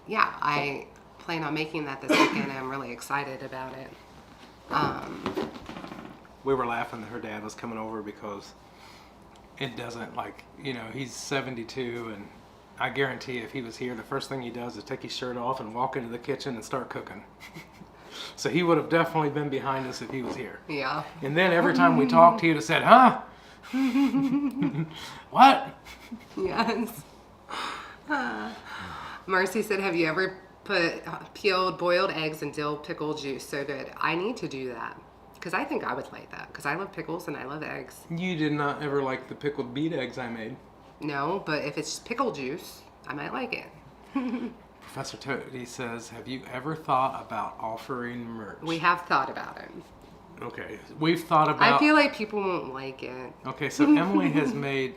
yeah, I plan on making that this weekend. I'm really excited about it. We were laughing that her dad was coming over because it doesn't, like, he's 72, and I guarantee if he was here, the first thing he does is take his shirt off and walk into the kitchen and start cooking. So he would have definitely been behind us if he was here. Yeah. And then every time we talked, he would have said, huh? What? Yes. Marcy said, have you ever put peeled boiled eggs in dill pickle juice? So good. I need to do that because I think I would like that because I love pickles and I love eggs. You did not ever like the pickled beet eggs I made. No, but if it's pickle juice, I might like it. Professor Toady says, have you ever thought about offering merch? We have thought about it. Okay, we've thought about... I feel like people won't like it. Okay, so Emily has made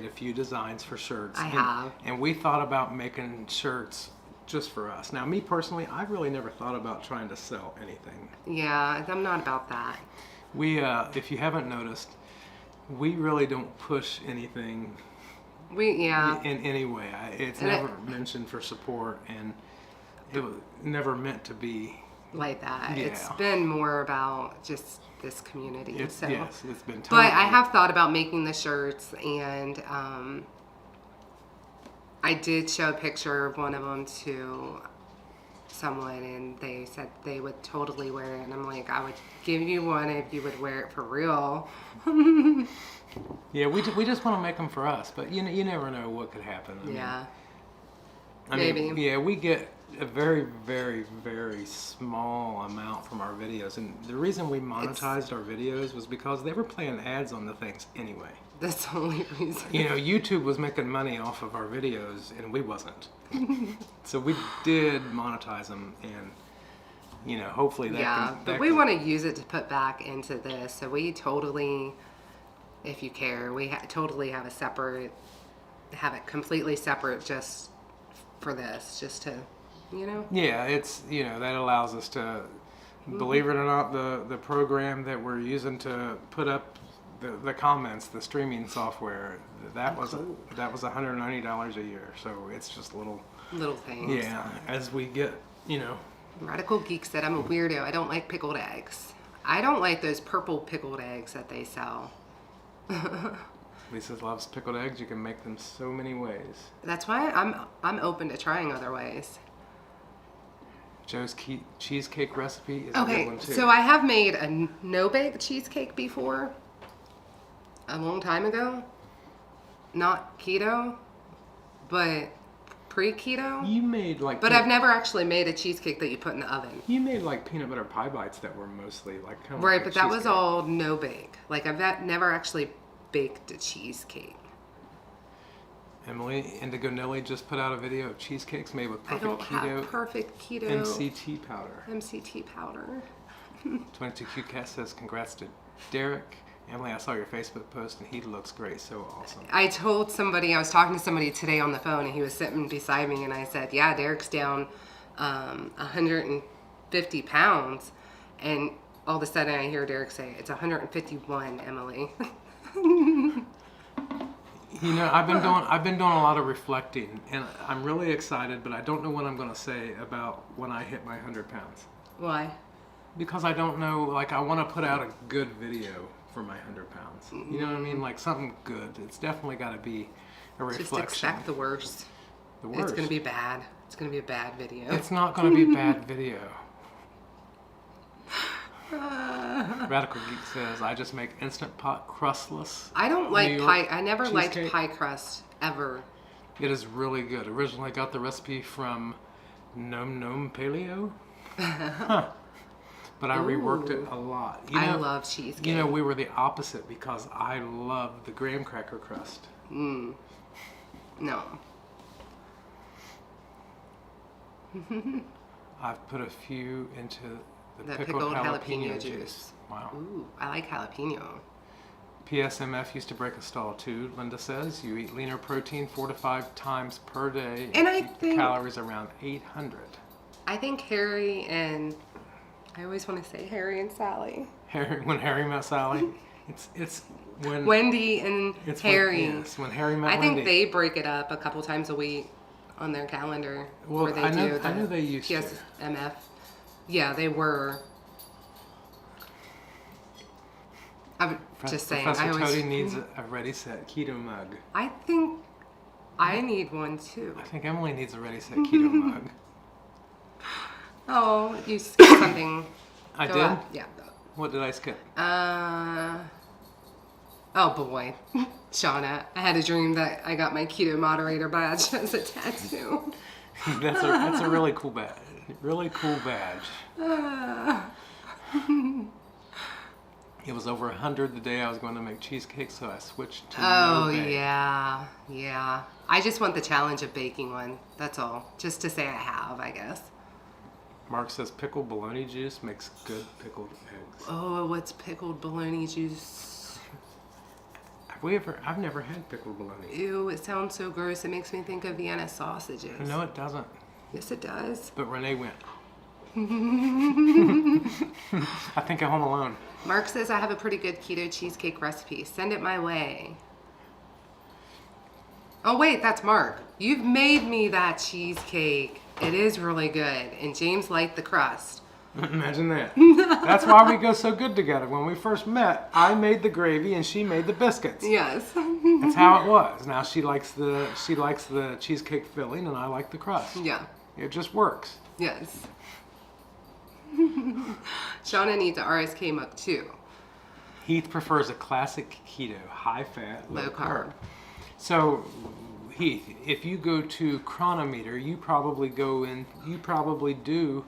a few designs for shirts. I have. And we thought about making shirts just for us. Now, me personally, I've really never thought about trying to sell anything. Yeah, I'm not about that. We, if you haven't noticed, we really don't push anything in any way. It's never mentioned for support, and it was never meant to be like that. Yeah. It's been more about just this community. Yes, it's been totally. But I have thought about making the shirts, and I did show a picture of one of them to someone, and they said they would totally wear it. And I'm like, I would give you one if you would wear it for real. Yeah, we just want to make them for us, but you never know what could happen. I mean, yeah, we get a very, very, very small amount from our videos, and the reason we monetized our videos was because they were playing ads on the things anyway. That's the only reason. YouTube was making money off of our videos, and we wasn't. So we did monetize them, and hopefully that. But we want to use it to put back into this. So we totally, if you care, we totally have it completely separate just for this, just to, Yeah, it's that allows us to, believe it or not, the program that we're using to put up the comments, the streaming software, that was $190 a year. So it's just little things. Yeah, as we get, Radical Geek said, I'm a weirdo. I don't like pickled eggs. I don't like those purple pickled eggs that they sell. Lisa loves pickled eggs. You can make them so many ways. That's why I'm open to trying other ways. Joe's cheesecake recipe is a good one too. So I have made a no-bake cheesecake before, a long time ago. Not keto, but pre-keto. You made But I've never actually made a cheesecake that you put in the oven. You made like peanut butter pie bites that were mostly like kind of right, like but that was all no-bake. Like I've never actually baked a cheesecake. Emily Indigo Nelly just put out a video of cheesecakes made with perfect keto. I don't have perfect keto. MCT powder. MCT powder. 22Q Cat says congrats to Derek. Emily, I saw your Facebook post and he looks great. So awesome. I told somebody, I was talking to somebody today on the phone, and he was sitting beside me, and I said, yeah, Derek's down 150 pounds. And all of a sudden I hear Derek say, it's 151, Emily. I've been doing a lot of reflecting, and I'm really excited, but I don't know what I'm going to say about when I hit my 100 pounds. Why? Because I don't know, like I want to put out a good video for my 100 pounds. You know what I mean? Like something good. It's definitely got to be a reflection. Just expect the worst. The worst. It's going to be bad. It's going to be a bad video. It's not going to be a bad video. Radical Geek says, I just make Instant Pot crustless. I don't like pie. I never liked pie crust, ever. It is really good. Originally got the recipe from Nom Nom Paleo. But I reworked it a lot. I love cheesecake. We were the opposite because I love the graham cracker crust. No. I've put a few into the pickled jalapeno juice. Wow. Ooh, I like jalapeno. PSMF used to break a stall too, Linda says. You eat leaner protein 4 to 5 times per day and I keep think the calories around 800. I think Harry and I always want to say Harry and Sally. When Harry met Sally, it's when Wendy and Harry. When Harry met Wendy. I think they break it up a couple times a week on their calendar. Well, where they I know they used to. PSMF. Yeah, they were. I'm just saying. Professor Toady needs a ready set keto mug. I think I need one too. I think Emily needs a ready set keto mug. Oh, you skipped something. I Go did? up. Yeah. What did I skip? Oh boy. Shawna, I had a dream that I got my keto moderator badge as a tattoo. That's a really cool badge. Really cool badge. It was over 100 the day I was going to make cheesecake, so I switched to no bake. Yeah. I just want the challenge of baking one. That's all. Just to say I have, I guess. Mark says pickled bologna juice makes good pickled eggs. Oh, what's pickled bologna juice? I've never had pickled bologna. Ew, it sounds so gross. It makes me think of Vienna sausages. No, it doesn't. Yes, it does. But Renee went. I think I'm home alone. Mark says I have a pretty good keto cheesecake recipe. Send it my way. Oh, wait, that's Mark. You've made me that cheesecake. It is really good. And James liked the crust. Imagine that. That's why we go so good together. When we first met, I made the gravy and she made the biscuits. Yes. That's how it was. Now she likes the cheesecake filling and I like the crust. Yeah. It just works. Yes. Shawna needs a RSK mug too. Heath prefers a classic keto, high fat, Low carb. So, Heath, if you go to Chronometer, you probably do.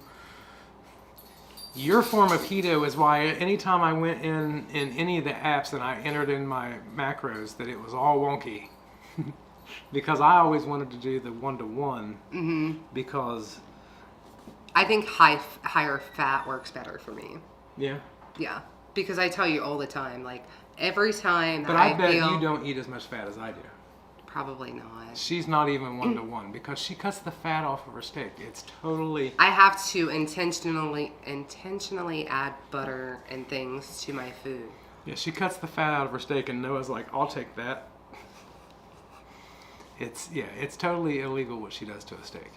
Your form of keto is why anytime I went in any of the apps and I entered in my macros that it was all wonky. Because I always wanted to do the 1-to-1 because I think higher fat works better for me. yeah. Yeah. Because I tell you all the time, like every time that But I bet feel, you don't eat as much fat as I do. Probably not. She's not even 1-to-1 because she cuts the fat off of her steak. It's totally. I have to intentionally add butter and things to my food. Yeah, she cuts the fat out of her steak, and Noah's like, "I'll take that." It's totally illegal what she does to a steak.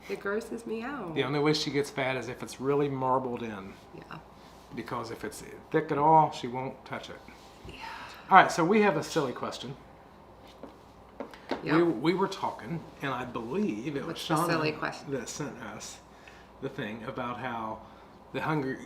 It grosses me out. The only way she gets fat is if it's really marbled in, Yeah. because if it's thick at all, she won't touch it. Yeah. All right, so we have a silly question. Yep. We were talking, and I believe it was What's the Shawna silly question? that sent us the thing about how the Hungry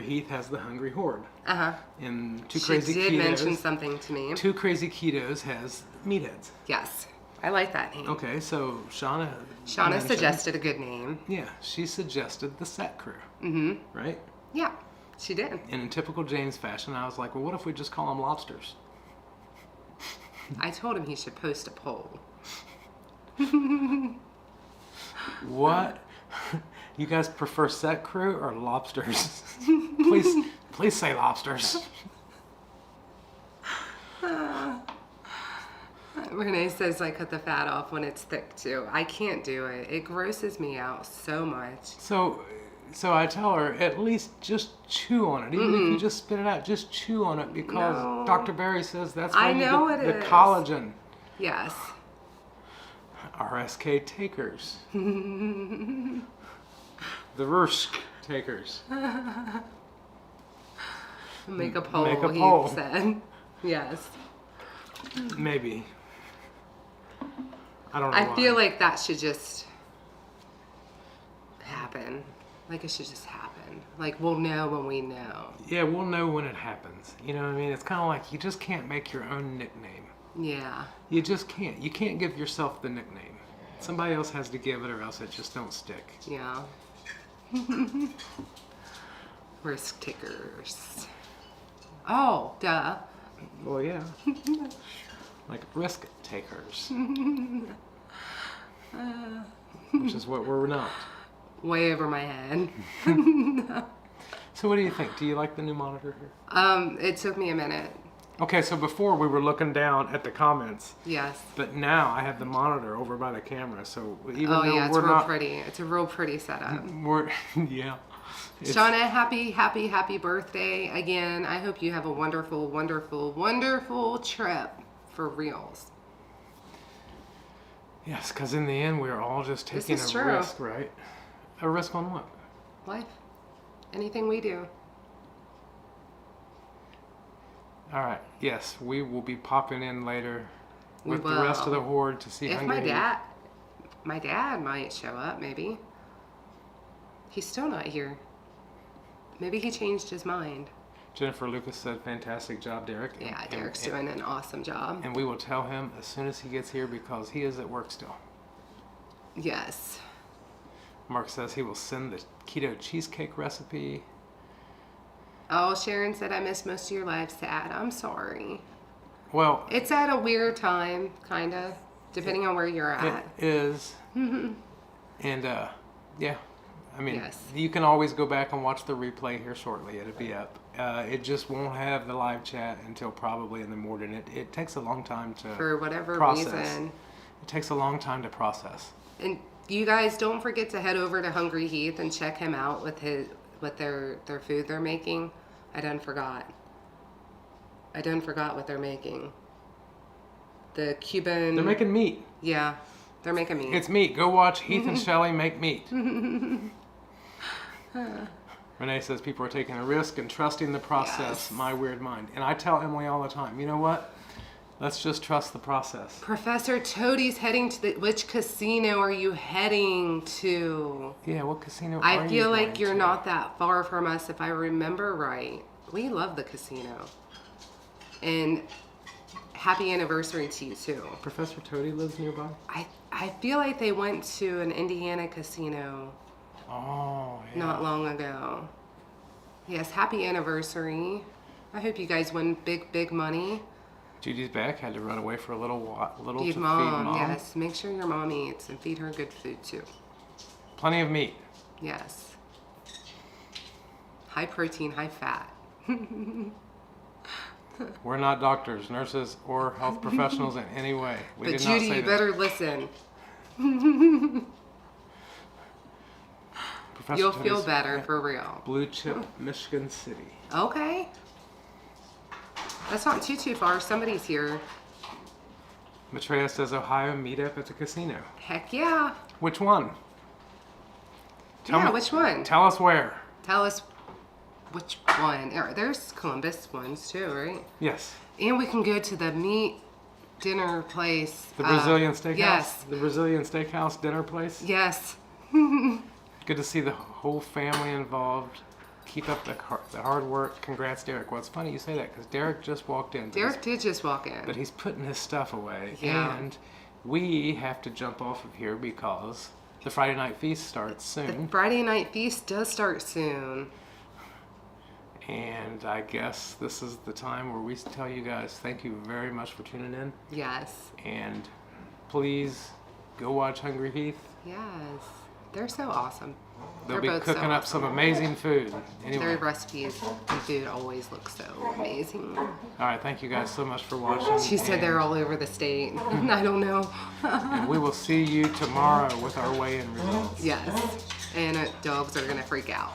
Heath has the Hungry Horde. Uh-huh. And Two She Crazy did Ketos. mention something to me. Two Crazy Ketos has meatheads. Yes. I like that name. Okay, so Shawna mentioned- suggested a good name. Yeah, she suggested the Set Crew. Mm-hmm. Right? Yeah, she did. And in typical James fashion, I was like, well, what if we just call them lobsters? I told him he should post a poll. What? You guys prefer Set Crew or lobsters? Please say lobsters. Renee says I cut the fat off when it's thick too. I can't do it. It grosses me out so much. So I tell her, at least just chew on it. Even if you just spit it out, just chew on it because No. Dr. Barry says that's I where you know get it the is. collagen. Yes. RSK takers. The Rusk takers. Make a poll, Make a he poll. said. Yes. Maybe. I don't know I why. feel like that should just happen. Like it should just happen. Like we'll know when we know. Yeah, we'll know when it happens. You know what I mean? It's kind of like you just can't make your own nickname. Yeah. You just can't. You can't give yourself the nickname. Somebody else has to give it or else it just don't stick. Yeah. Risk takers. Oh, duh. Well, yeah. Like risk takers. Which is what we're not. Way over my head. So what do you think? Do you like the new monitor here? It took me a minute. Okay, so before we were looking down at the comments, Yes. but now I have the monitor over by the camera, so even Oh though yeah, it's we're real not, pretty. It's a real pretty setup. we're yeah. It's- Shawna, happy birthday again. I hope you have a wonderful, wonderful, wonderful trip for reals. Yes, because in the end we're all just This taking is a true. risk, right? A risk on what? Life. Anything we do. All right. Yes, we will be popping in later We with the rest of will. the horde to see If Hungry Heath. my dad might show up, maybe. He's still not here. Maybe he changed his mind. Jennifer Lucas said, "Fantastic job, Derek." Yeah, Derek's doing an awesome job. And we will tell him as soon as he gets here because he is at work still. Yes. Mark says he will send the keto cheesecake recipe. Oh, Sharon said I missed most of your lives, Sad. I'm sorry. Well, It's at a weird time, kind of, depending on where you're at. it is. And yeah, I mean, Yes. you can always go back and watch the replay here shortly. It'll be up. It just won't have the live chat until probably in the morning. It takes a long time to For whatever process. reason. It takes a long time to process. And you guys don't forget to head over to Hungry Heath and check him out with their food they're making. I done forgot what they're making. The Cuban. They're making meat. Yeah, they're making meat. It's meat. Go watch Heath and Shelley make meat. Renee says people are taking a risk and trusting the process. Yes. My weird mind. And I tell Emily all the time, you know what? Let's just trust the process. Professor Toadie's heading to which casino are you heading to? Yeah, what casino are I you feel going like you're to? not that far from us if I remember right. We love the casino. And happy anniversary to you too. Professor Toadie lives nearby? I feel like they went to an Indiana casino Oh, yeah. not long ago. Yes, happy anniversary. I hope you guys win big money. Judy's back. Had to run away for a little to Feed feed mom, yes. Make sure your mom eats and feed her good food too. Plenty of meat. Yes. High protein, high fat. We're not doctors, nurses, or health professionals in any way. We But did not Judy, say you that. better listen. Professor You'll Toadie's feel better at for real. Blue Chip, Michigan City. Okay. That's not too far. Somebody's here. Maitreya says Ohio meetup at the casino. Heck yeah. Which one? Which one? Tell us where. Tell us which one. There's Columbus ones too, right? Yes. And we can go to the meat dinner place. The Brazilian steakhouse? Yes. The Brazilian steakhouse dinner place? Yes. Good to see the whole family involved. Keep up the hard work. Congrats, Derek. Well, it's funny you say that because Derek just walked in. Derek did just walk in. But he's putting his stuff away. Yeah. And we have to jump off of here because the Friday night feast starts soon. The Friday night feast does start soon. And I guess this is the time where we tell you guys thank you very much for tuning in. Yes. And please go watch Hungry Heath. Yes. They're so awesome. They'll They're be both so cooking up some awesome. amazing food. Anyway. Their recipes and food always look so amazing. All right, thank you guys so much for watching. She said they're all over the state. I don't know. And we will see you tomorrow with our weigh-in results. Yes. And dogs are going to freak out.